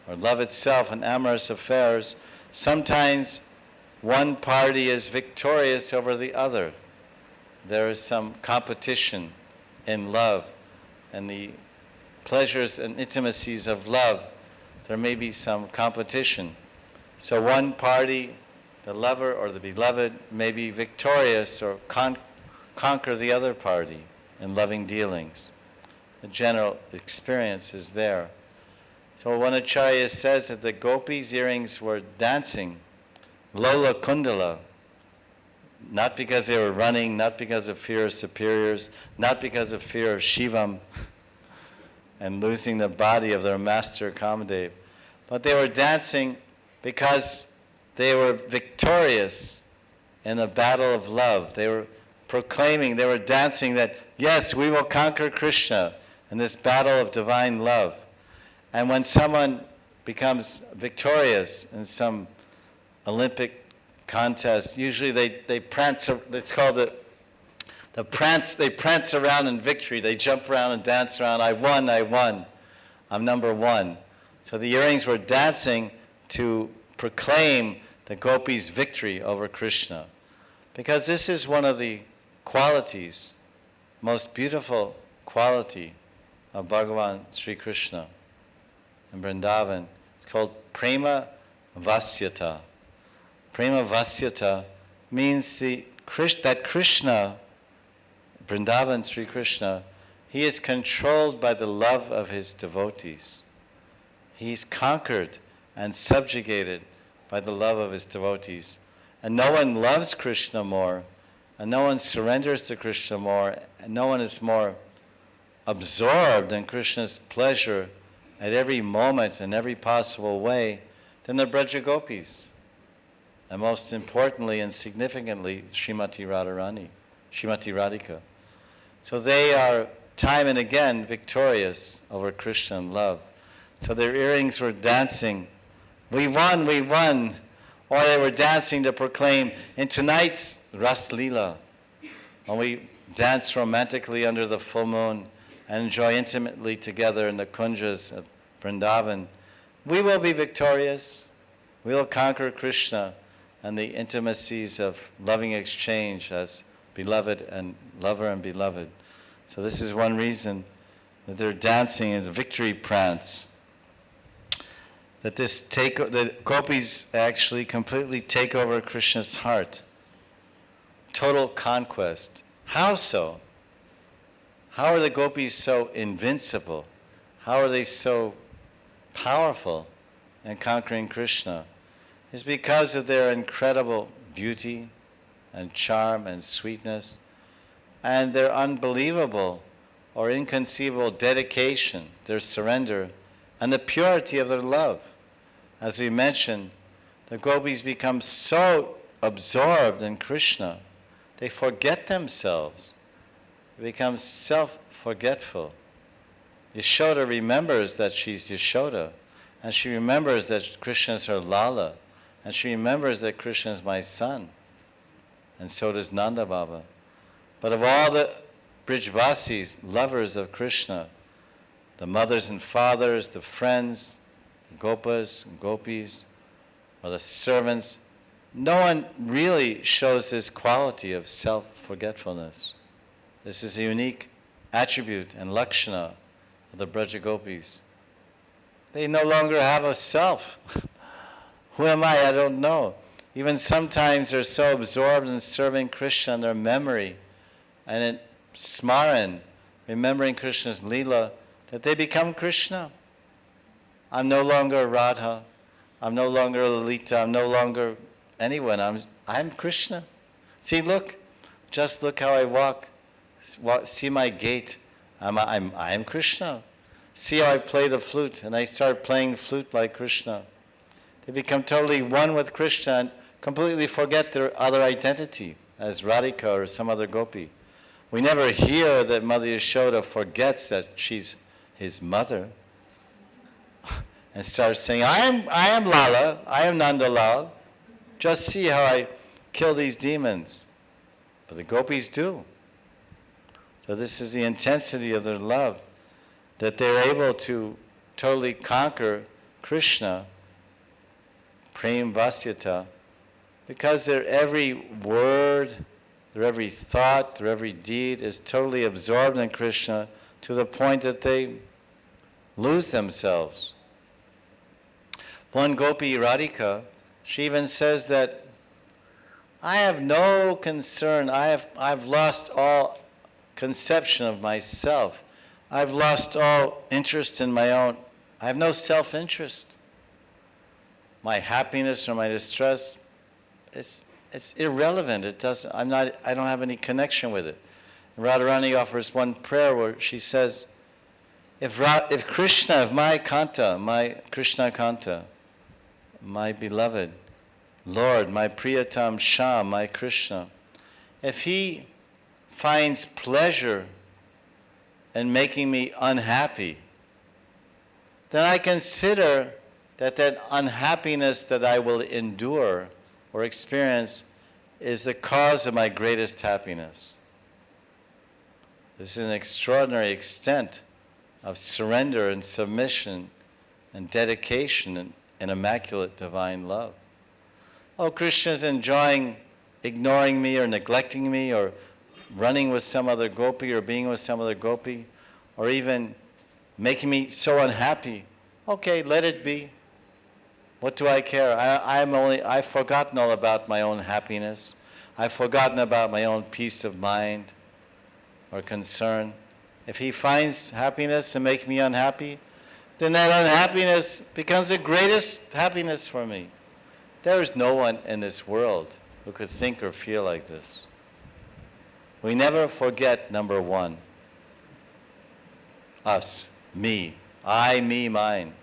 or love itself in amorous affairs, sometimes one party is victorious over the other. There is some competition in love, and the pleasures and intimacies of love, there may be some competition. So one party, the lover or the beloved, may be victorious or conquer the other party in loving dealings. The general experience is there. So one Acharya says that the gopis' earrings were dancing, Lola Kundala, not because they were running, not because of fear of superiors, not because of fear of Shivam and losing the body of their master Kamadev, but they were dancing because they were victorious in the battle of love. They were proclaiming, they were dancing that, yes, we will conquer Krishna in this battle of divine love. And when someone becomes victorious in some Olympic contest, usually they prance, it's called the prance, they prance around in victory. They jump around and dance around. I won, I'm number one. So the earrings were dancing to proclaim the gopis' victory over Krishna. Because this is one of the qualities, most beautiful quality of Bhagavan Sri Krishna in Vrindavan. It's called Prema Vasyata. Prema Vasyata means that Krishna, Vrindavan Sri Krishna, he is controlled by the love of his devotees. He's conquered and subjugated by the love of his devotees. And no one loves Krishna more, and no one surrenders to Krishna more, and no one is more absorbed in Krishna's pleasure at every moment in every possible way than the Braja Gopis. And most importantly and significantly, Srimati Radharani, Srimati Radhika. So they are time and again victorious over Krishna in love. So their earrings were dancing, we won, or they were dancing to proclaim, in tonight's Ras Leela, when we dance romantically under the full moon and enjoy intimately together in the kunjas of Vrindavan, we will be victorious. We will conquer Krishna and the intimacies of loving exchange as beloved and lover and beloved. So this is one reason that they're dancing as a victory prance. That the gopis actually completely take over Krishna's heart. Total conquest. How so? How are the gopis so invincible? How are they so powerful in conquering Krishna? It's because of their incredible beauty and charm and sweetness, and their unbelievable or inconceivable dedication, their surrender, and the purity of their love. As we mentioned, the gopis become so absorbed in Krishna, they forget themselves. They become self-forgetful. Yashoda remembers that she's Yashoda, and she remembers that Krishna is her Lala, and she remembers that Krishna is my son, and so does Nanda Baba. But of all the Brijvasis, lovers of Krishna, the mothers and fathers, the friends, the Gopas and Gopis, or the servants, no one really shows this quality of self-forgetfulness. This is a unique attribute and lakshana of the Braja Gopis. They no longer have a self. Who am I? I don't know. Even sometimes they're so absorbed in serving Krishna in their memory and in smaran, remembering Krishna's Leela, that they become Krishna. I'm no longer Radha. I'm no longer Lalita. I'm no longer anyone. I'm Krishna. See, look. Just look how I walk. See my gait. I'm Krishna. See how I play the flute, and I start playing the flute like Krishna. They become totally one with Krishna and completely forget their other identity as Radhika or some other gopi. We never hear that Mother Yashoda forgets that she's his mother and starts saying, I am Lala, I am Nandalal. Just see how I kill these demons. But the gopis do. So this is the intensity of their love, that they're able to totally conquer Krishna, Prem Vasyata, because their every word, their every thought, their every deed is totally absorbed in Krishna to the point that they lose themselves. One Gopi, Radhika, she even says that I have no concern, I've lost all conception of myself. I've lost all interest in my own. I have no self-interest. My happiness or my distress, it's irrelevant. I don't have any connection with it. And Radharani offers one prayer where she says, if Krishna, if my Krishna Kanta, my beloved Lord, my Priyatam Sham, my Krishna, if he finds pleasure in making me unhappy, then I consider that unhappiness that I will endure or experience is the cause of my greatest happiness. This is an extraordinary extent of surrender and submission and dedication and immaculate divine love. Oh, Krishna is enjoying ignoring me or neglecting me or running with some other gopi or being with some other gopi or even making me so unhappy. Okay, let it be. What do I care? I've forgotten all about my own happiness. I've forgotten about my own peace of mind or concern. If he finds happiness and makes me unhappy, then that unhappiness becomes the greatest happiness for me. There is no one in this world who could think or feel like this. We never forget number one. Us, me, I, me, mine.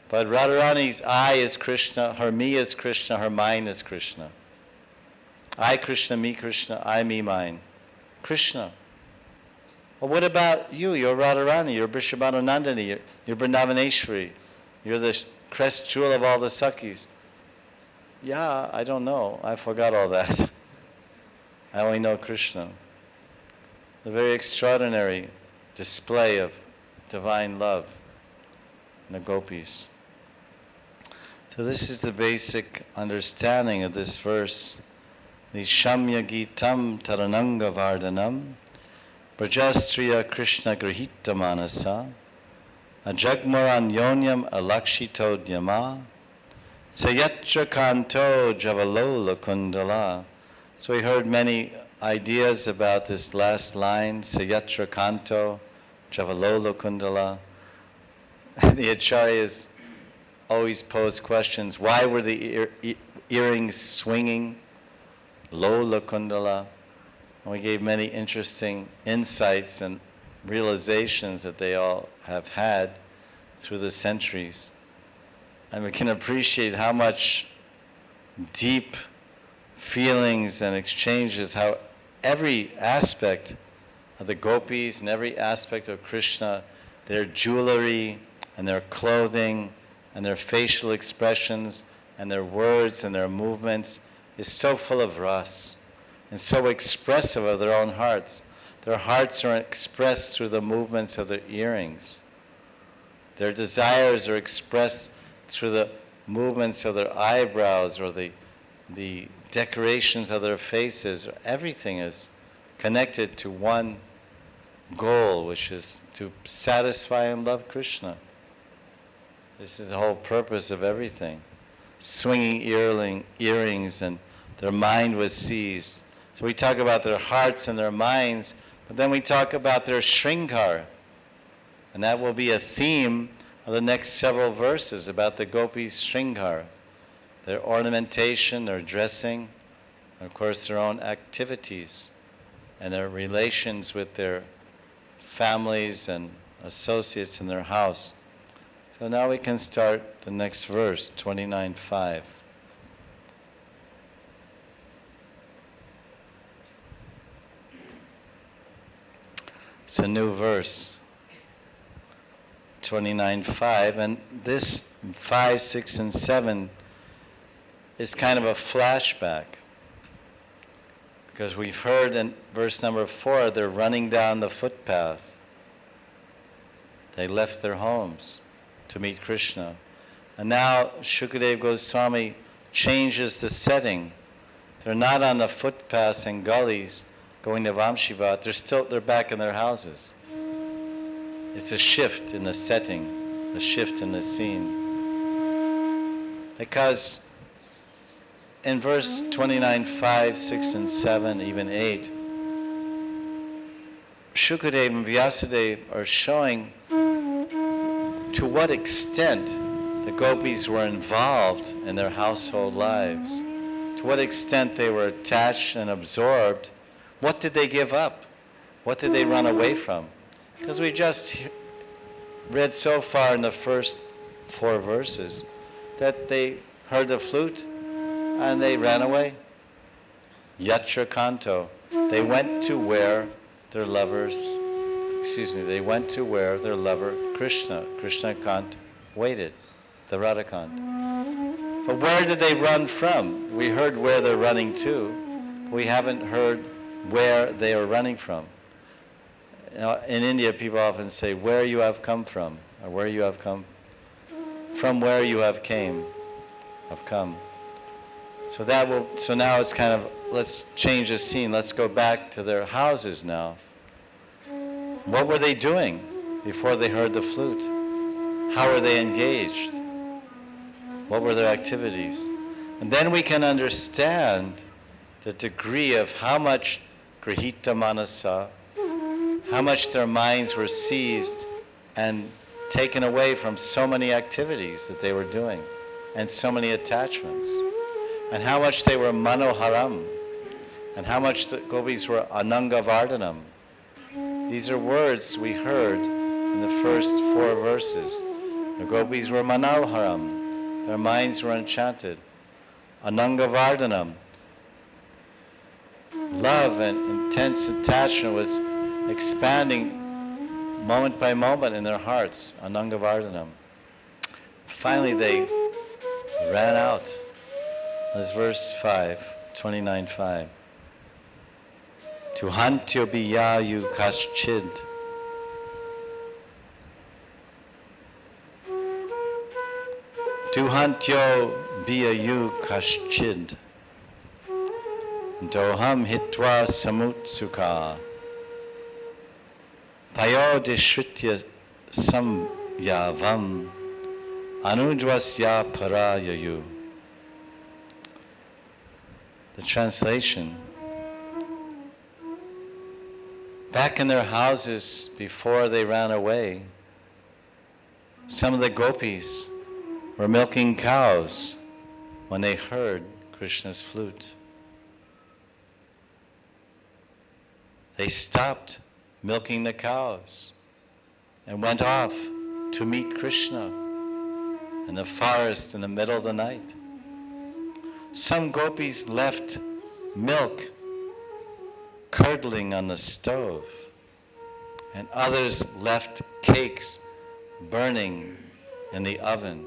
But Radharani's I is Krishna, her me is Krishna, her mine is Krishna. I Krishna, I, me, mine. Krishna. Well, what about you? You're Radharani, you're Vrishabhanunandini, you're Vrindavaneshwari, you're the crest jewel of all the Sakhis. Yeah, I don't know. I forgot all that. I only know Krishna. The very extraordinary display of divine love in the gopis. So this is the basic understanding of this verse. Nishamya Gitam Tarananga Vardhanam Brajastriya Krishna Grihita Manasa Ajagmaran Yonyam Alakshito Dhyama Sayatra Kanto Javalola Kundala. So we heard many ideas about this last line, Sayatra Kanto Javalola Kundala. The acharyas always pose questions. Why were the earrings swinging? Lola Kundala. And we gave many interesting insights and realizations that they all have had through the centuries. And we can appreciate how much deep feelings and exchanges, how every aspect of the gopis and every aspect of Krishna, their jewelry and their clothing and their facial expressions and their words and their movements is so full of ras and so expressive of their own hearts. Their hearts are expressed through the movements of their earrings. Their desires are expressed through the movements of their eyebrows or the decorations of their faces. Everything is connected to one goal, which is to satisfy and love Krishna. This is the whole purpose of everything. Swinging earrings and their mind was seized. So we talk about their hearts and their minds, but then we talk about their shringar. And that will be a theme of the next several verses about the gopis' shringar. Their ornamentation, their dressing, and of course their own activities and their relations with their families and associates in their house. So now we can start the next verse, 29:5. It's a new verse, 29:5, and this 5, 6, and 7 is kind of a flashback. Because we've heard in verse number 4, they're running down the footpath. They left their homes to meet Krishna. And now Shukadeva Goswami changes the setting. They're not on the footpaths and gullies going to Vamshivat. They're back in their houses. It's a shift in the setting, a shift in the scene. Because in verse 29, 5, 6, and 7, even 8, Shukadeva and Vyasadeva are showing to what extent the gopis were involved in their household lives, to what extent they were attached and absorbed. What did they give up? What did they run away from? Because we just read so far in the first 4 verses that they heard the flute and they ran away. Yatra kanto. They went to where their lover Krishna Kant waited, the Radhakant. But where did they run from? We heard where they're running to. We haven't heard where they are running from. In India, people often say, where you have come from, or where you have come, from where you have come. So now it's kind of, let's change the scene. Let's go back to their houses now. What were they doing before they heard the flute? How were they engaged? What were their activities? And then we can understand the degree of how much grihita manasa, how much their minds were seized and taken away from so many activities that they were doing and so many attachments, and how much they were manoharam, and how much the gopis were anangavardhanam. These are words we heard in the first 4 verses. The gopis were manoharam, their minds were enchanted. Anangavardhanam, love and intense attachment was expanding moment by moment in their hearts. Anangavardhanam. Finally they ran out. That's verse 5, 29:5. Tu hantyo biyayu kaschid. Tu hantyo biyayu kaschid. Doham hitva samutsuka. Payo deshritya samyavam. Anujvasya parayayu. The translation. Back in their houses before they ran away, some of the gopis were milking cows when they heard Krishna's flute. They stopped milking the cows and went off to meet Krishna in the forest in the middle of the night. Some gopis left milk curdling on the stove, and others left cakes burning in the oven.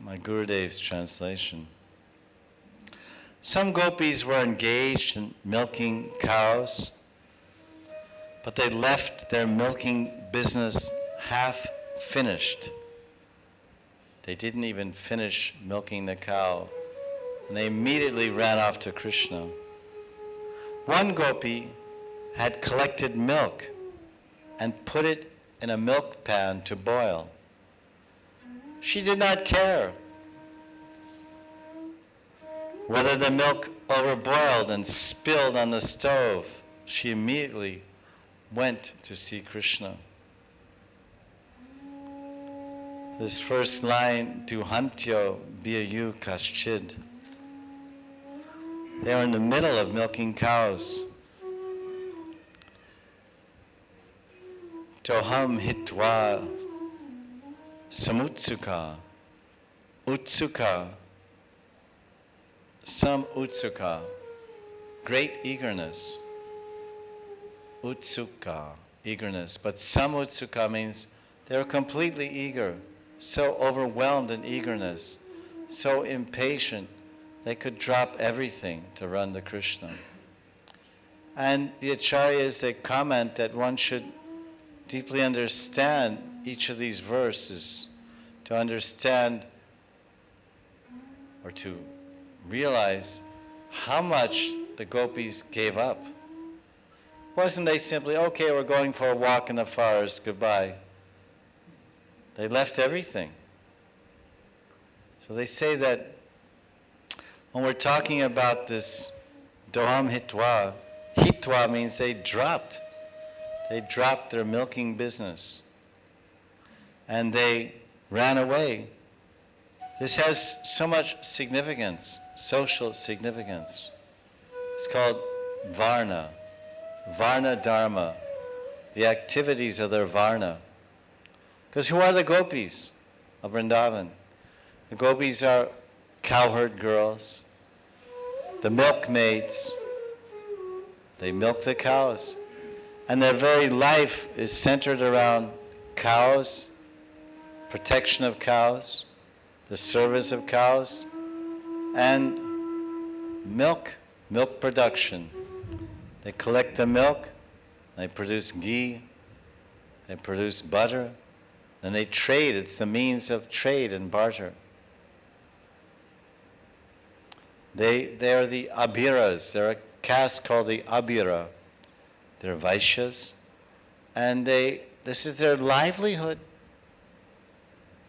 My Gurudev's translation. Some gopis were engaged in milking cows, but they left their milking business half finished. They didn't even finish milking the cow, and they immediately ran off to Krishna. One gopi had collected milk and put it in a milk pan to boil. She did not care whether the milk overboiled and spilled on the stove. She immediately went to see Krishna. This first line, Duhantyo biyayu kaschid. They were in the middle of milking cows. Toham hitva samutsuka. Utsuka. Some utsuka. Great eagerness. Utsuka, eagerness. But some utsuka means they were completely eager, so overwhelmed in eagerness, so impatient, they could drop everything to run to Krishna. And the acharyas, they comment that one should deeply understand each of these verses to understand or to realize how much the gopis gave up. Wasn't they simply, okay, we're going for a walk in the forest, goodbye. They left everything. So they say that when we're talking about this doham hitwa, hitwa means they dropped their milking business and they ran away. This has so much significance, social significance. It's called varna, varna dharma, the activities of their varna. Because who are the gopis of Vrindavan? The gopis are cowherd girls, the milkmaids. They milk the cows. And their very life is centered around cows, protection of cows, the service of cows, and milk production. They collect the milk, they produce ghee, they produce butter, then they trade. It's the means of trade and barter. They are the abhiras. They're a caste called the abhira. They're Vaishyas. And this is their livelihood.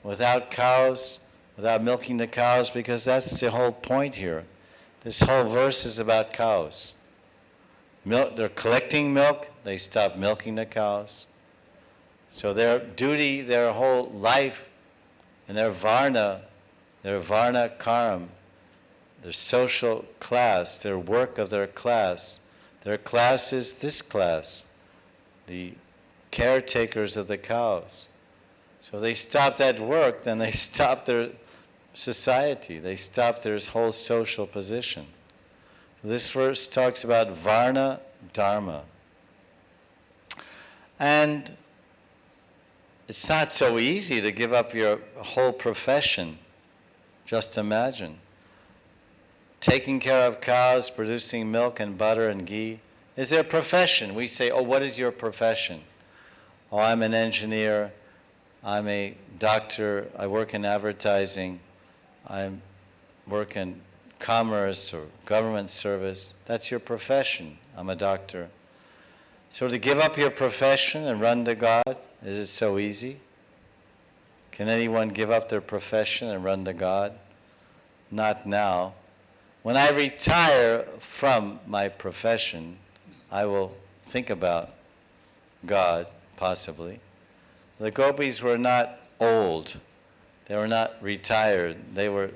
Without cows, without milking the cows, because that's the whole point here. This whole verse is about cows. They're collecting milk, they stop milking the cows. So their duty, their whole life, and their varna karam, their social class, their work of their class is this class, the caretakers of the cows. So they stop that work, then they stop their society, they stop their whole social position. So this verse talks about varna dharma. And it's not so easy to give up your whole profession. Just imagine. Taking care of cows, producing milk and butter and ghee is their profession. We say, oh, what is your profession? Oh, I'm an engineer, I'm a doctor, I work in advertising, I work in commerce or government service. That's your profession. I'm a doctor. So to give up your profession and run to God, is it so easy? Can anyone give up their profession and run to God? Not now. When I retire from my profession, I will think about God, possibly. The gopis were not old. They were not retired. They were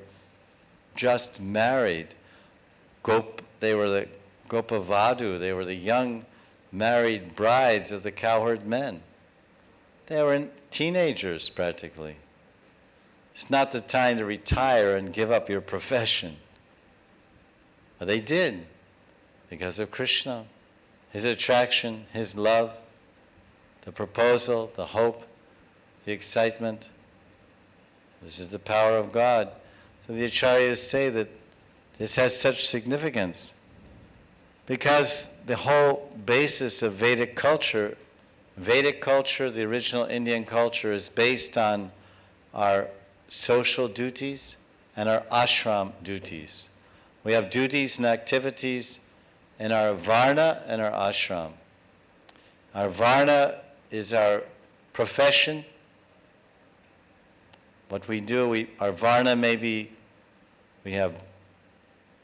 just married. They were the Gopavadu. They were the young married brides of the cowherd men. They were teenagers, practically. It's not the time to retire and give up your profession. But they did, because of Krishna, his attraction, his love, the proposal, the hope, the excitement. This is the power of God. So the acharyas say that this has such significance because the whole basis of Vedic culture, the original Indian culture, is based on our social duties and our ashram duties. We have duties and activities in our varna and our ashram. Our varna is our profession. What we do, our varna may be, we have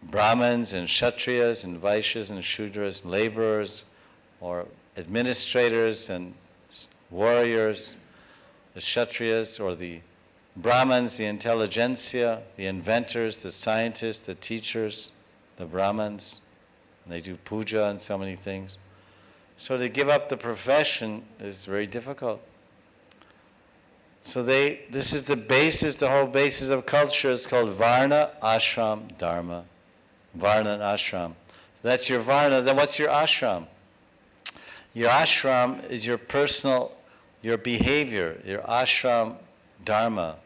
Brahmins and Kshatriyas and Vaishyas and Shudras, laborers or administrators and warriors, the Kshatriyas or the Brahmins, the intelligentsia, the inventors, the scientists, the teachers, the Brahmins, and they do puja and so many things. So to give up the profession is very difficult. So this is the basis, the whole basis of culture is called Varna, Ashram, Dharma. Varna and Ashram. So that's your Varna. Then what's your Ashram? Your Ashram is your personal, your behavior, your Ashram Dharma,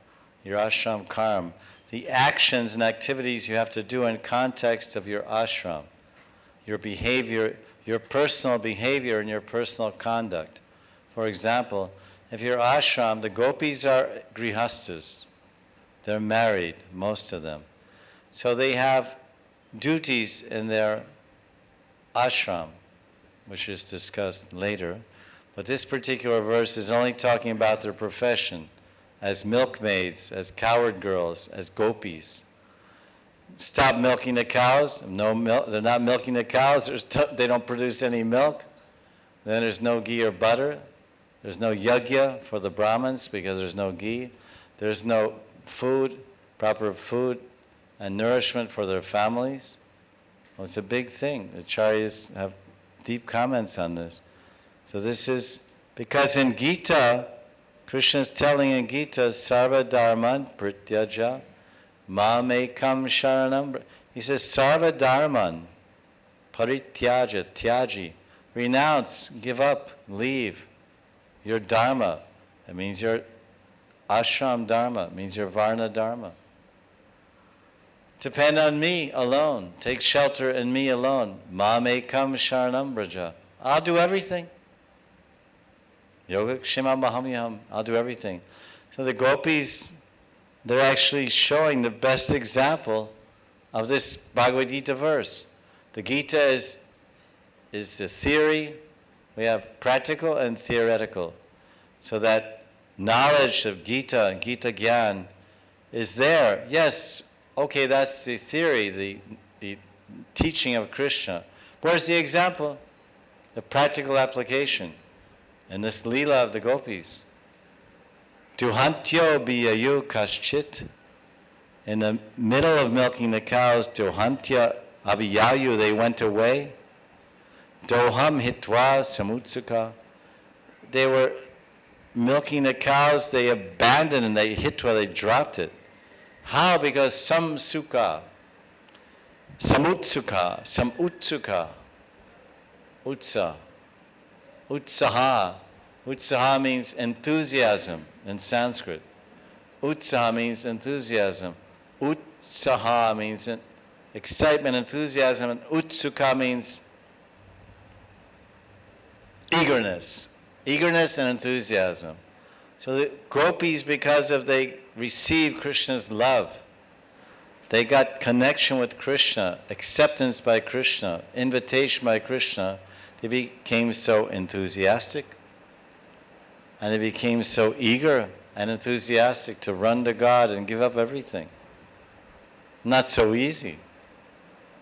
your Ashram Karma, the actions and activities you have to do in context of your ashram, your behavior, your personal behavior and your personal conduct. For example, If you're ashram, the gopis are grihastas. They're married, most of them. So they have duties in their ashram, which is discussed later. But this particular verse is only talking about their profession as milkmaids, as cowherd girls, as gopis. Stop milking the cows. No milk. They're not milking the cows. They don't produce any milk. Then there's no ghee or butter. There's no yajna for the Brahmins because there's no ghee. There's no food, proper food and nourishment for their families. Well, it's a big thing. The Acharyas have deep comments on this. So this is, because in Gita, Krishna is telling in Gita, Sarva Dharman Prityaja Mamekam Sharanam. He says, Sarva Dharman Parityaja, Tyaji. Renounce, give up, leave your dharma. It means your ashram dharma. It means your varna dharma. Depend on me alone. Take shelter in me alone. Mamekam Sharanam Braja. I'll do everything. Yoga Kshima Mahamyam. I'll do everything. So the gopis, they're actually showing the best example of this Bhagavad Gita verse. The Gita is the theory. We have practical and theoretical. So that knowledge of Gita and Gita Gyan is there. Yes, okay, that's the theory, the teaching of Krishna. Where's the example? The practical application. In this Leela of the Gopis. Duhantyo biyayu kaschit. In the middle of milking the cows, Duhantya abiyayu, they went away. Doham hitwa samutsuka. They were milking the cows, they abandoned and they hitwa, they dropped it. How? Because samutsuka, utsaha. Utsaha means enthusiasm in Sanskrit. Utsaha means enthusiasm. Utsaha means excitement, enthusiasm, and utsuka means eagerness. Eagerness and enthusiasm. So the gopis, because of they received Krishna's love, they got connection with Krishna, acceptance by Krishna, invitation by Krishna. They became so enthusiastic and they became so eager and enthusiastic to run to God and give up everything. Not so easy.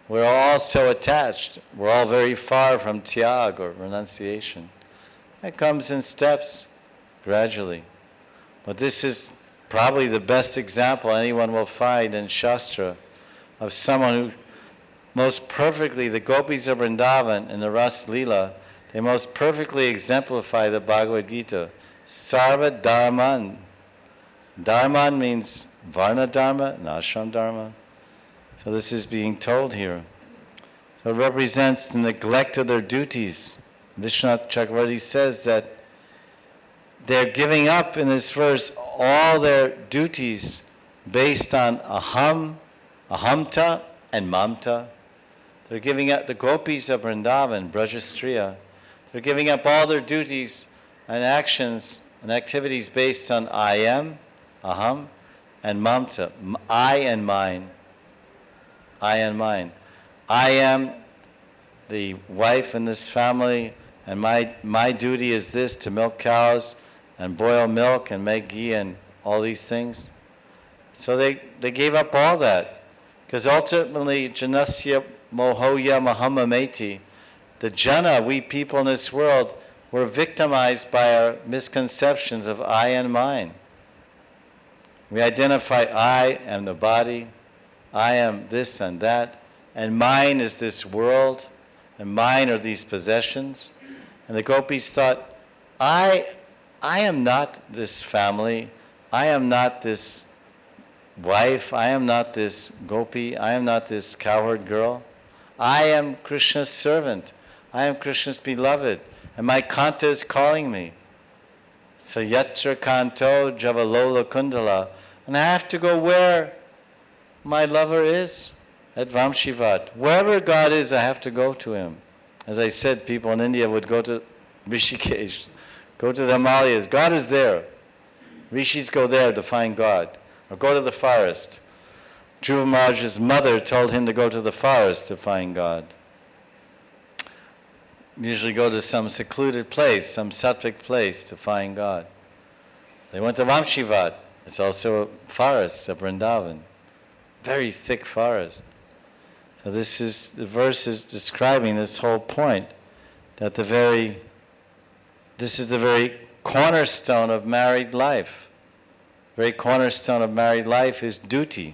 We're all so attached. We're all very far from tyag or renunciation. It comes in steps, gradually. But this is probably the best example anyone will find in Shastra of someone who most perfectly, the Gopis of Vrindavan in the Ras Leela, they most perfectly exemplify the Bhagavad Gita. Sarva Dharman. Dharman means Varna Dharma and Ashram Dharma. So this is being told here. So it represents the neglect of their duties. Vishwanath Chakravarti says that they're giving up in this verse all their duties based on aham, ahamta, and mamta. They're giving up, the gopis of Vrindavan, Brajastriya, they're giving up all their duties and actions and activities based on I am, aham, and mamta, I and mine. I and mine. I am the wife in this family, and my duty is this, to milk cows and boil milk and make ghee and all these things. So they gave up all that. Because ultimately, janasya mohoya mahamameti, the jana, we people in this world, were victimized by our misconceptions of I and mine. We identify I am the body, I am this and that, and mine is this world, and mine are these possessions. And the gopis thought, I am not this family, I am not this wife, I am not this gopi, I am not this cowherd girl. I am Krishna's servant, I am Krishna's beloved, and my kanta is calling me. So yatra kanto javalola kundala, and I have to go where my lover is, at Vamshivat. Wherever God is, I have to go to him. As I said, people in India would go to Rishikesh, Go to the Himalayas. God is there. Rishis go there to find God. Or go to the forest. Dhruva Maharaj's mother told him to go to the forest to find God. Usually go to some secluded place, some sattvic place to find God. They went to Vamshivat. It's also a forest of Vrindavan. Very thick forest. So the verse is describing this whole point, that this is the very cornerstone of married life. The very cornerstone of married life is duty.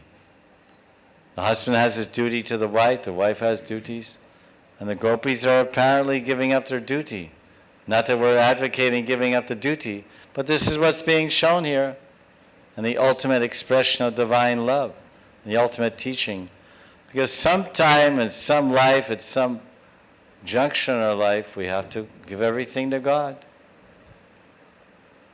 The husband has his duty to the wife has duties, and the gopis are apparently giving up their duty. Not that we're advocating giving up the duty, but this is what's being shown here, and the ultimate expression of divine love, the ultimate teaching. Because sometime in some life, at some junction in our life, we have to give everything to God.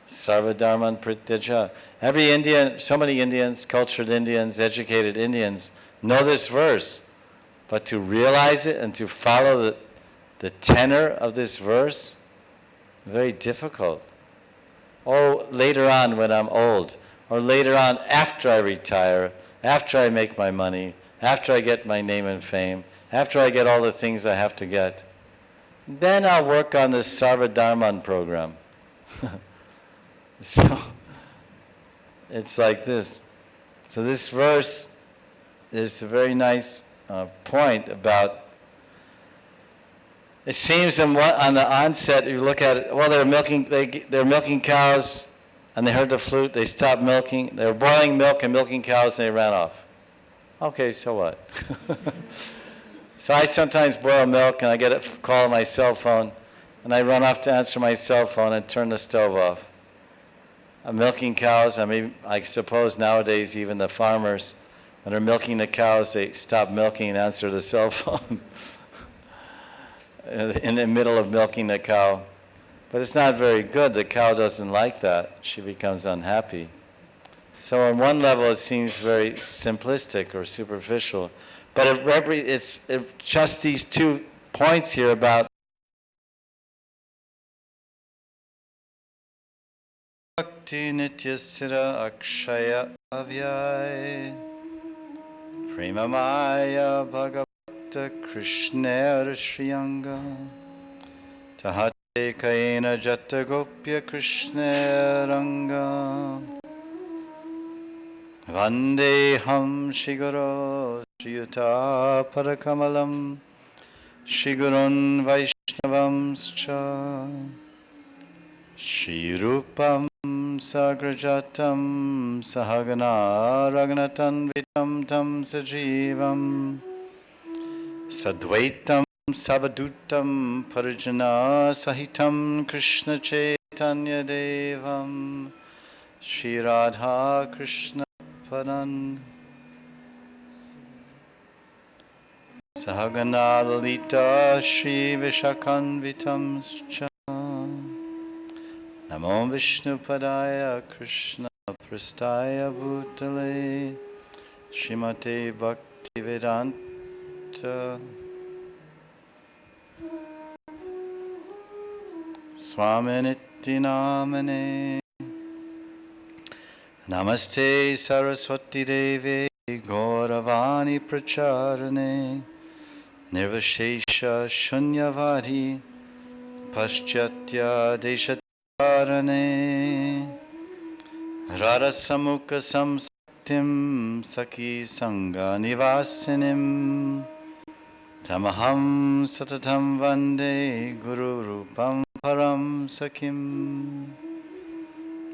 Sarva Dharman Prityaja. Every Indian, so many Indians, cultured Indians, educated Indians, know this verse, but to realize it and to follow the tenor of this verse, very difficult. Or later on when I'm old, or later on after I retire, after I make my money, after I get my name and fame, after I get all the things I have to get, then I'll work on this Sarva Dharman program. So, it's like this. So this verse, there's a very nice point about, it seems on the onset, you look at it, well, they're milking cows, and they heard the flute, they stopped milking, they were boiling milk and milking cows, and they ran off. Okay, so what? So I sometimes boil milk, and I get a call on my cell phone, and I run off to answer my cell phone and turn the stove off. I'm milking cows. I suppose nowadays even the farmers, when they're milking the cows, they stop milking and answer the cell phone in the middle of milking the cow. But it's not very good. The cow doesn't like that. She becomes unhappy. So on one level it seems very simplistic or superficial, but it's just these 2 points here about Bhakti Nityasira Akshaya Avyay Premamaya Bhagavata Krishnera Shriyanga Tahate Kaina Jata Gopya Krishneranga Vandeham Shiguro Shriyuta Parakamalam Shigurun Vaishnavamscha Shirupam Sagrajatam Sahagana Ragnatan Vitam Tam Sajivam Sadvaitam Savadutam Parijana Sahitam Krishna Chaitanya Devam Shri Radha Krishna Padan Sahagana Lalita Shri Vishakanvitam Scha Namo Vishnu Padaya Krishna Prastaya Bhutale Shrimate Bhakti Vedanta Swaminiti Namane Namaste Saraswati Devi Gauravani Pracharane Nirvashesha Shunyavadi Paschatya Deshat Rara Samukha Samsaktim Saki Sangha Nivasinim Tamaham Satatam Vande Guru Rupam Param Sakim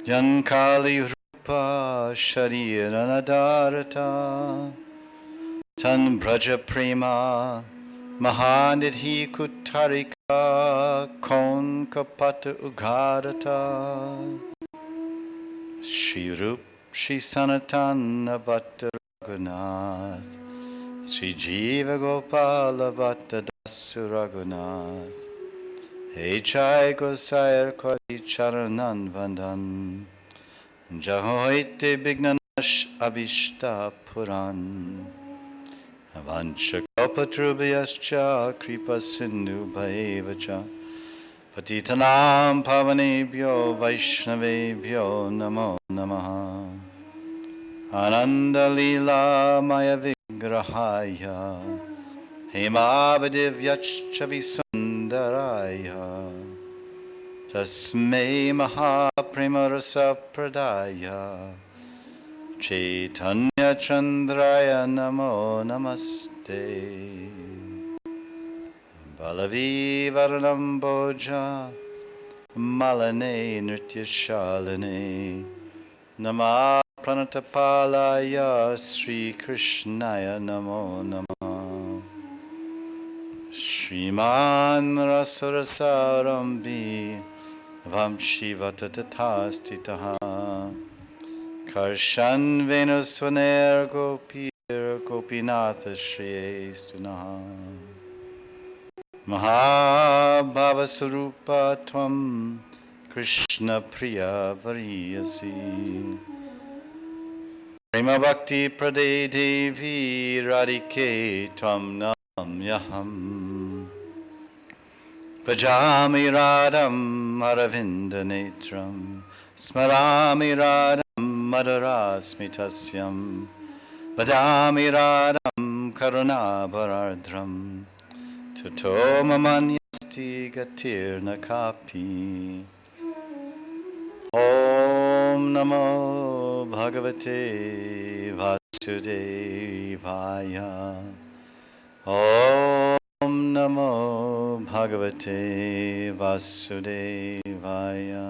Jankali Rupa Sharira Nadarata Tan Braja Prema Mahanidhi Kutarika Kon Kapata Ugadata Shri Rup Shri Sanatana Bhatta Raghunath Sri Jiva Gopala Bhatta Dasu Raghunath Hey Chai Gosair Kori Charanan Vandan Jahoite Bignanash Abhishta Puran Vancha Kalpatrubhyascha Kripa Sindhu Bhaivacha Patitanam pavanebhyo Vaishnavebhyo namo namaha. Ananda lila maya vigrahaya Hemavadivyachcha visundaraya Tasmei mahapremarasa pradaya Chaitanya Chandraya namo namaste. Balavi Varanam Boja Malane Nrityashalane Nama Pranatapalaya Sri Krishnaya namo nama. Shriman Rasarasarambi Vamshivatatathastitaha Karshan Venusvaner Gopir Gopinatha Shreyestunaha Mahabhavasarupa Tvam Krishna Priya Variyasi Prema Bhakti Prade Devi Radhike Tvam Namyaham Bhajami Radham Aravinda Netram Smarami Radham Madarasmitasyam Vadami Radham Karunabharadram Tato mamanyasti gatirna kapi. Om Namo Bhagavate Vasudevaya. Om Namo Bhagavate Vasudevaya.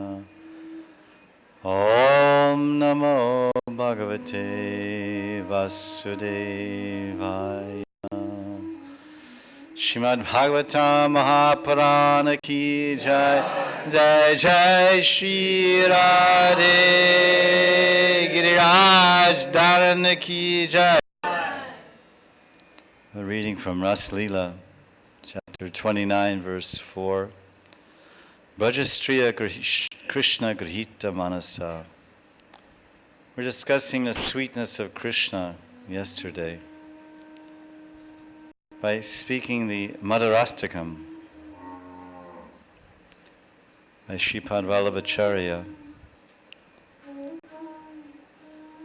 Om Namo Bhagavate Vasudevaya. Shrimad Bhagavatam Mahapurana ki jai, jai jai Shri Radhe Giriraj Dharana ki jai. A reading from Ras Leela, chapter 29, verse 4. Brajastriya Krishna Grihita Manasa. We're discussing the sweetness of Krishna yesterday by speaking the Madhurastakam by Shripad Vallabhacharya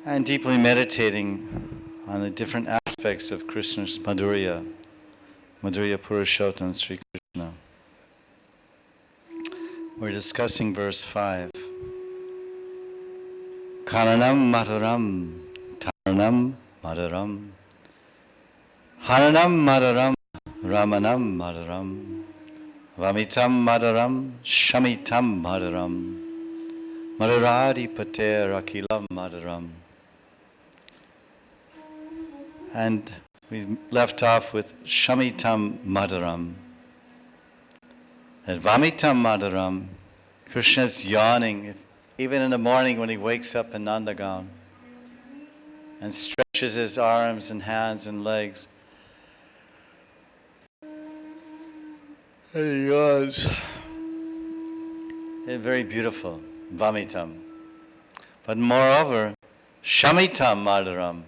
and deeply meditating on the different aspects of Krishna's Madhurya, Madhurya Purushottam Sri Krishna. We're discussing verse 5. Karanam Madhuram, Taranam Madhuram, Haranam Madhuram, Ramanam Madhuram, Vamitam Madhuram, Shamitam Madhuram, Madhuradi Pater Akilam Madhuram. And we left off with Shamitam Madhuram. At Vamitam Madhuram, Krishna's yawning, even in the morning when he wakes up in Nandagan and stretches his arms and hands and legs. And he yawns. It's very beautiful, Vamitam. But moreover, Shamitam Madhuram,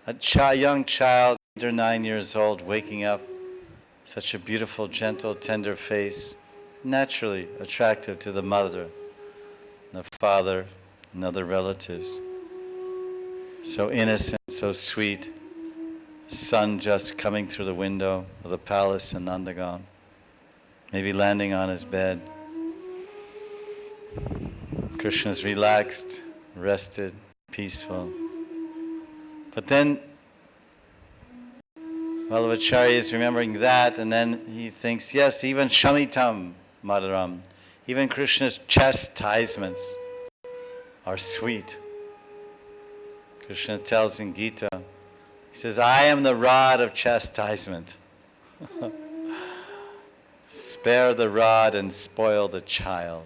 a young child, 8 or 9 years old, waking up, such a beautiful, gentle, tender face, naturally attractive to the mother, the father, and other relatives. So innocent, so sweet. Sun just coming through the window of the palace in Nandagan, maybe landing on his bed. Krishna's relaxed, rested, peaceful. But then Vallabhacharya is remembering that, and then he thinks, yes, even Shamitam Madhuram, even Krishna's chastisements are sweet. Krishna tells in Gita, he says, I am the rod of chastisement. Spare the rod and spoil the child.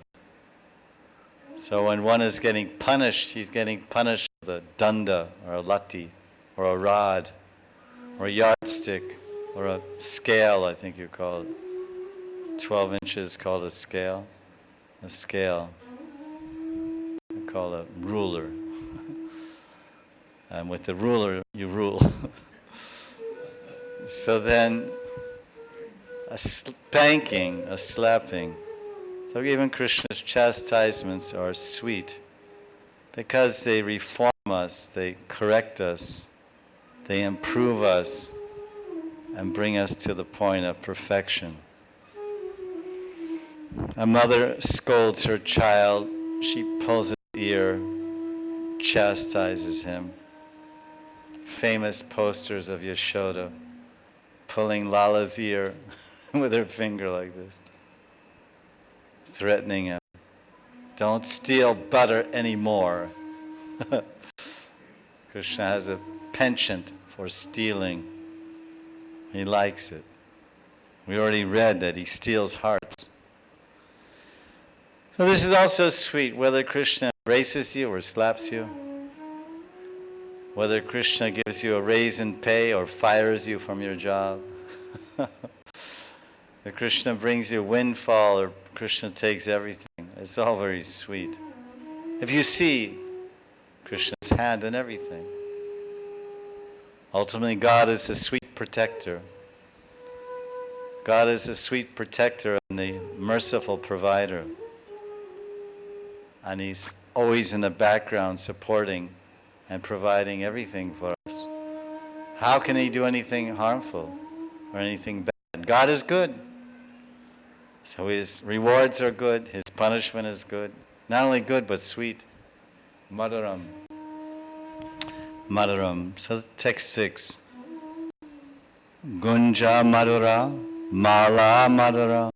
So when one is getting punished, he's getting punished with a danda, or a lati, or a rod, or a yardstick, or a scale, I think you call it. 12 inches called a scale. A scale. You call it ruler. And with the ruler, you rule. So then, a spanking, a slapping, So even Krishna's chastisements are sweet because they reform us, they correct us, they improve us, and bring us to the point of perfection. A mother scolds her child, she pulls his ear, chastises him. Famous posters of Yashoda pulling Lala's ear with her finger like this, threatening him. Don't steal butter anymore. Krishna has a penchant for stealing. He likes it. We already read that he steals hearts. So this is also sweet, whether Krishna embraces you or slaps you, whether Krishna gives you a raise in pay or fires you from your job, that Krishna brings you a windfall or Krishna takes everything. It's all very sweet. If you see Krishna's hand in everything, ultimately God is a sweet protector. God is a sweet protector and the merciful provider. And He's always in the background supporting and providing everything for us. How can He do anything harmful or anything bad? God is good. So His rewards are good, His punishment is good. Not only good, but sweet. Madaram. Madaram. So text 6. Gunja Madura, Mala Madura,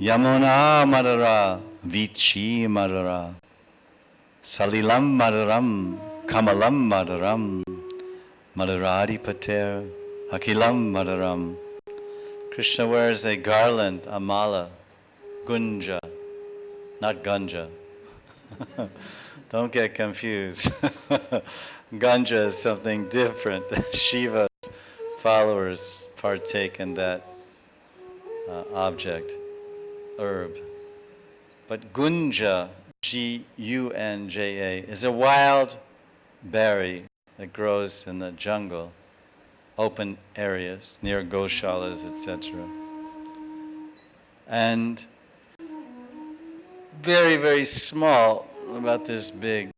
Yamuna Madura, Vichi Madura, Salilam Maduram, Kamalam Maduram, Maduradi Pater, Akilam Maduram. Krishna wears a garland, a mala, gunja, not ganja. Don't get confused. Ganja is something different. Shiva followers partake in that object, herb. But gunja, G-U-N-J-A, is a wild berry that grows in the jungle, open areas, near goshalas, etc. And very, very small, about this big.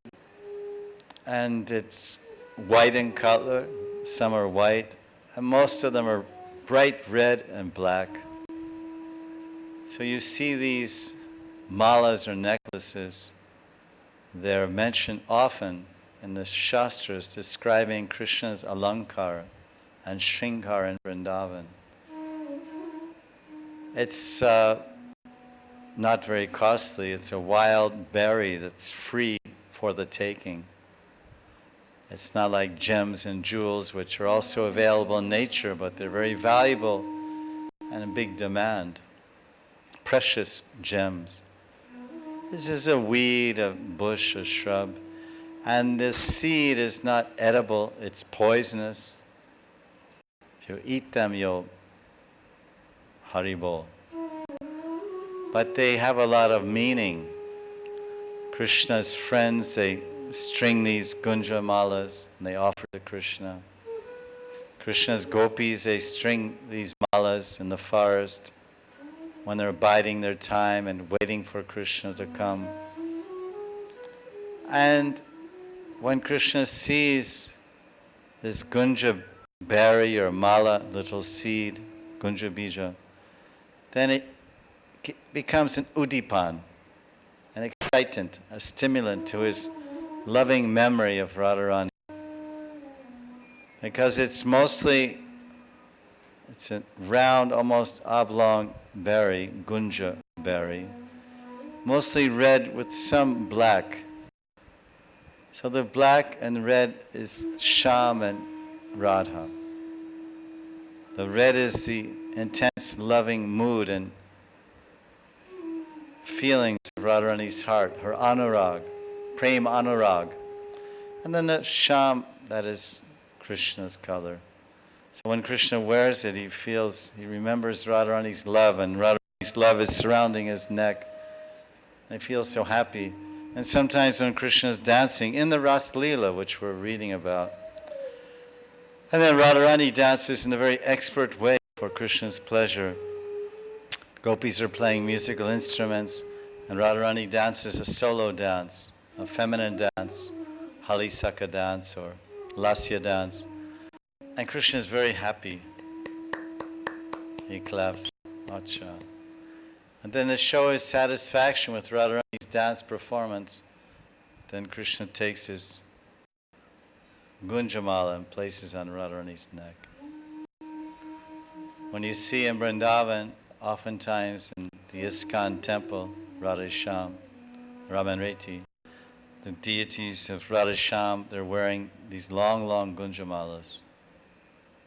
And it's white in color, some are white, and most of them are bright red and black. So you see these malas or necklaces, they're mentioned often in the Shastras describing Krishna's alankara and Shringar in Vrindavan. It's not very costly. It's a wild berry that's free for the taking. It's not like gems and jewels, which are also available in nature, but they're very valuable and in big demand. Precious gems. This is a weed, a bush, a shrub. And this seed is not edible, it's poisonous. If you eat them, you'll haribol. But they have a lot of meaning. Krishna's friends, they string these gunja malas and they offer to Krishna. Krishna's gopis, they string these malas in the forest when they're biding their time and waiting for Krishna to come. And when Krishna sees this gunja berry or mala, little seed, gunja bija, then it becomes an udipan, an excitant, a stimulant to his loving memory of Radharani. Because it's a round, almost oblong berry, gunja berry, mostly red with some black. So the black and red is Sham and Radha. The red is the intense loving mood and feelings of Radharani's heart, her anurag, prem anurag. And then the Sham, that is Krishna's color. So when Krishna wears it, he remembers Radharani's love, and Radharani's love is surrounding his neck. And he feels so happy. And sometimes when Krishna is dancing in the Ras Leela, which we're reading about, and then Radharani dances in a very expert way for Krishna's pleasure. Gopis are playing musical instruments, and Radharani dances a solo dance, a feminine dance, Halisaka dance or Lasya dance. And Krishna is very happy. He claps. Acha. And then to show his satisfaction with Radharani's dance performance, then Krishna takes his Gunjamala and places on Radharani's neck. When you see in Vrindavan, oftentimes in the ISKCON temple, Radhesham, Ramanreti, the deities of Radhesham, they're wearing these long, long Gunjamalas.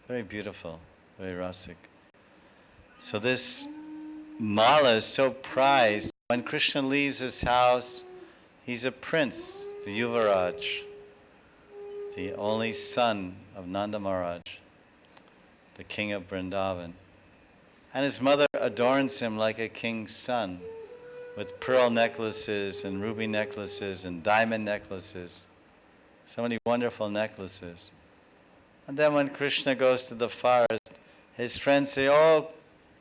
Very beautiful, very rasic. So this mala is so prized. When Krishna leaves his house, he's a prince, the Yuvaraj, the only son of Nanda Maharaj, the king of Vrindavan. And his mother adorns him like a king's son with pearl necklaces and ruby necklaces and diamond necklaces. So many wonderful necklaces. And then when Krishna goes to the forest, his friends say, "Oh,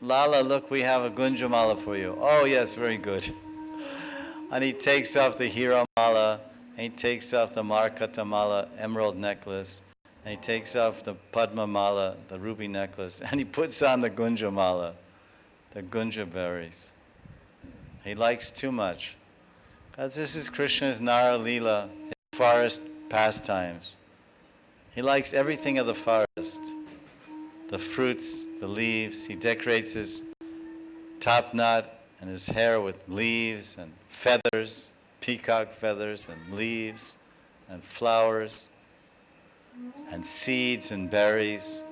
Lala, look, we have a Gunjamala for you." "Oh, yes, very good." And he takes off the Hira Mala, and he takes off the Markata Mala, emerald necklace, and he takes off the Padma Mala, the ruby necklace, and he puts on the Gunja Mala, the Gunja berries. He likes too much. Because this is Krishna's Nara Leela, his forest pastimes. He likes everything of the forest. The fruits, the leaves. He decorates his top knot and his hair with leaves and feathers, peacock feathers and leaves and flowers and seeds and berries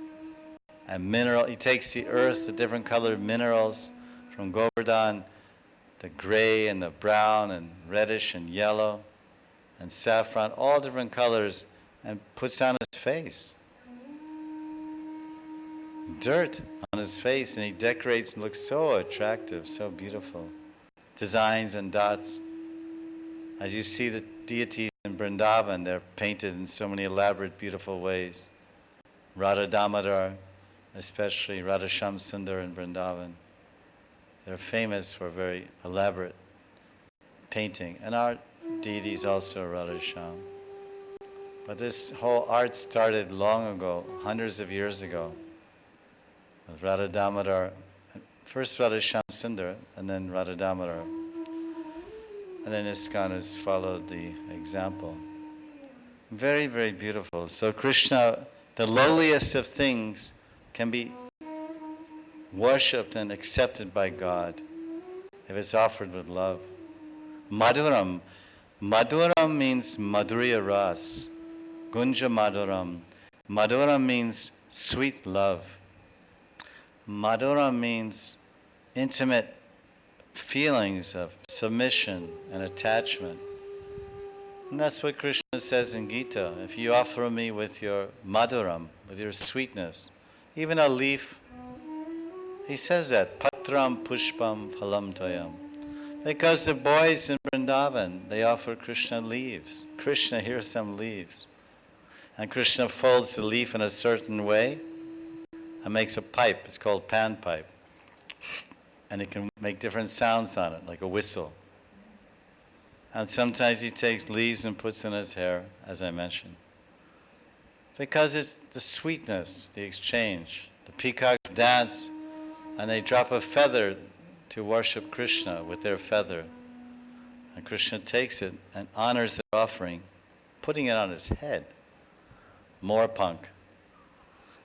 and mineral. He takes the earth, the different colored minerals from Govardhan, the gray and the brown and reddish and yellow and saffron, all different colors, and puts on his face. Dirt on his face, and he decorates and looks so attractive, so beautiful. Designs and dots. As you see the deities in Vrindavan, they're painted in so many elaborate, beautiful ways. Radha Damodar, especially Radha Shamsundar in Vrindavan. They're famous for very elaborate painting. And our deities also Radha Sham. But this whole art started long ago, hundreds of years ago. With Radha Damodar, first Radha Shamsundar, and then Radha Damodar. And then ISKCON has followed the example. Very, very beautiful. So Krishna, the lowliest of things, can be worshipped and accepted by God if it's offered with love. Madhuram. Madhuram means Madhurya Ras. Gunja Madhuram. Madhuram means sweet love. Madhuram means intimate feelings of submission and attachment. And that's what Krishna says in Gita. If you offer me with your madhuram, with your sweetness, even a leaf, he says that, patram pushpam phalam toyam. Because the boys in Vrindavan, they offer Krishna leaves. Krishna, here's some leaves. And Krishna folds the leaf in a certain way and makes a pipe. It's called pan pipe. And it can make different sounds on it, like a whistle. And sometimes he takes leaves and puts in his hair, as I mentioned. Because it's the sweetness, the exchange. The peacocks dance, and they drop a feather to worship Krishna with their feather. And Krishna takes it and honors their offering, putting it on his head. Morpunk.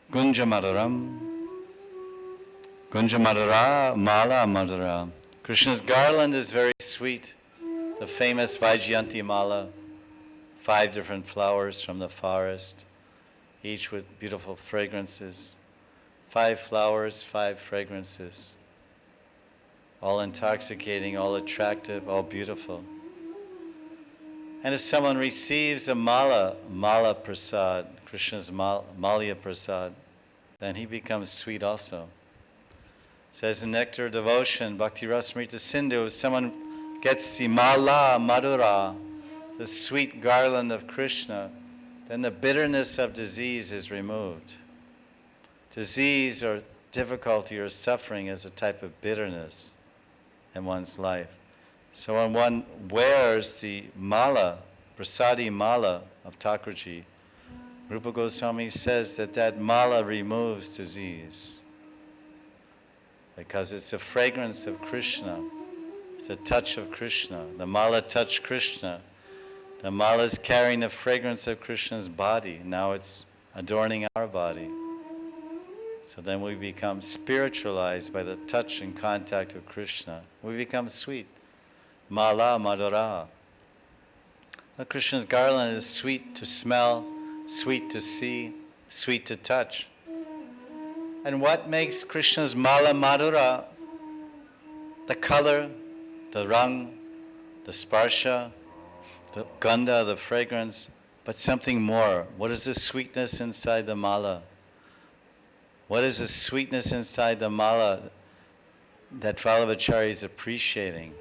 Gunja Madhuram. Gunja Madhura, Mala Madhura. Krishna's garland is very sweet. The famous Vaijayanti Mala, 5 different flowers from the forest, each with beautiful fragrances. 5 flowers, 5 fragrances. All intoxicating, all attractive, all beautiful. And if someone receives a mala prasad, Krishna's malya prasad, then he becomes sweet also. Says in Nectar Devotion, Bhakti Rasamrita Sindhu, if someone gets the mala madhura, the sweet garland of Krishna, then the bitterness of disease is removed. Disease or difficulty or suffering as a type of bitterness in one's life. So when one wears the mala, prasadi mala of Thakurji, Rupa Goswami says that that mala removes disease because it's a fragrance of Krishna. It's a touch of Krishna. The mala touched Krishna. The mala is carrying the fragrance of Krishna's body. Now it's adorning our body. So then we become spiritualized by the touch and contact of Krishna. We become sweet. Mala madhura. The Krishna's garland is sweet to smell, sweet to see, sweet to touch. And what makes Krishna's mala madhura? The color, the rang, the sparsha, the gandha, the fragrance, but something more. What is the sweetness inside the mala? What is the sweetness inside the mala that Vallabhacharya is appreciating?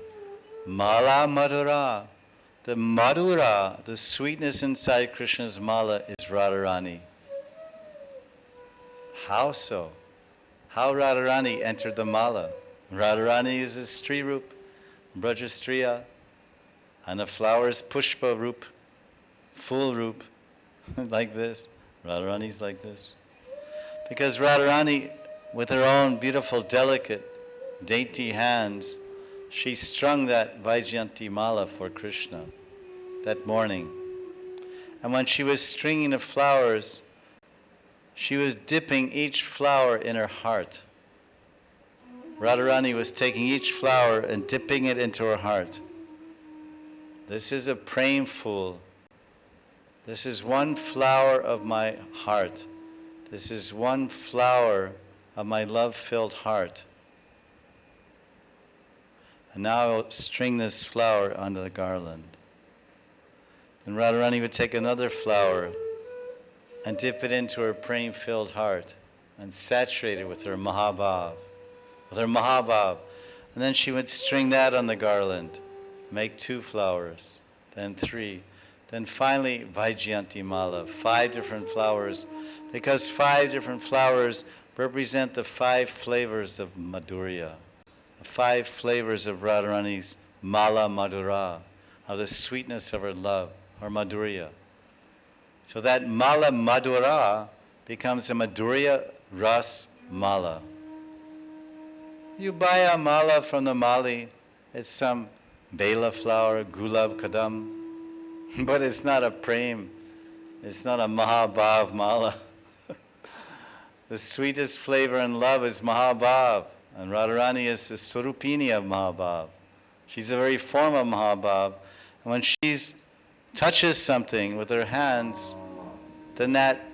Mala madhura. The madhura, the sweetness inside Krishna's mala is Radharani. How so? How Radharani entered the mala? Radharani is a Stri Rup, Brajastriya, and the flower is Pushpa Rup, full Rup, like this. Radharani's like this. Because Radharani, with her own beautiful, delicate, dainty hands, she strung that Vaijayanti mala for Krishna that morning. And when she was stringing the flowers, she was dipping each flower in her heart. Radharani was taking each flower and dipping it into her heart. This is a praying fool. This is one flower of my heart. This is one flower of my love-filled heart. And now I'll string this flower onto the garland. Then Radharani would take another flower and dip it into her praying-filled heart and saturate it with her Mahabhav. With her Mahabhav. And then she would string that on the garland, make 2 flowers, then 3. Then finally, Vaijayanti Mala, 5 different flowers, because 5 different flowers represent the 5 flavors of Madhurya, the 5 flavors of Radharani's Mala Madhura, of the sweetness of her love, her Madhurya. So that Mala Madhura becomes a Madhurya Ras Mala. You buy a mala from the Mali, it's some Bela flower, Gulab Kadam, but it's not a Prem, it's not a Mahabhav mala. The sweetest flavor in love is Mahabhav, and Radharani is the Swarupini of Mahabhav. She's the very form of Mahabhav, and when she touches something with her hands, then that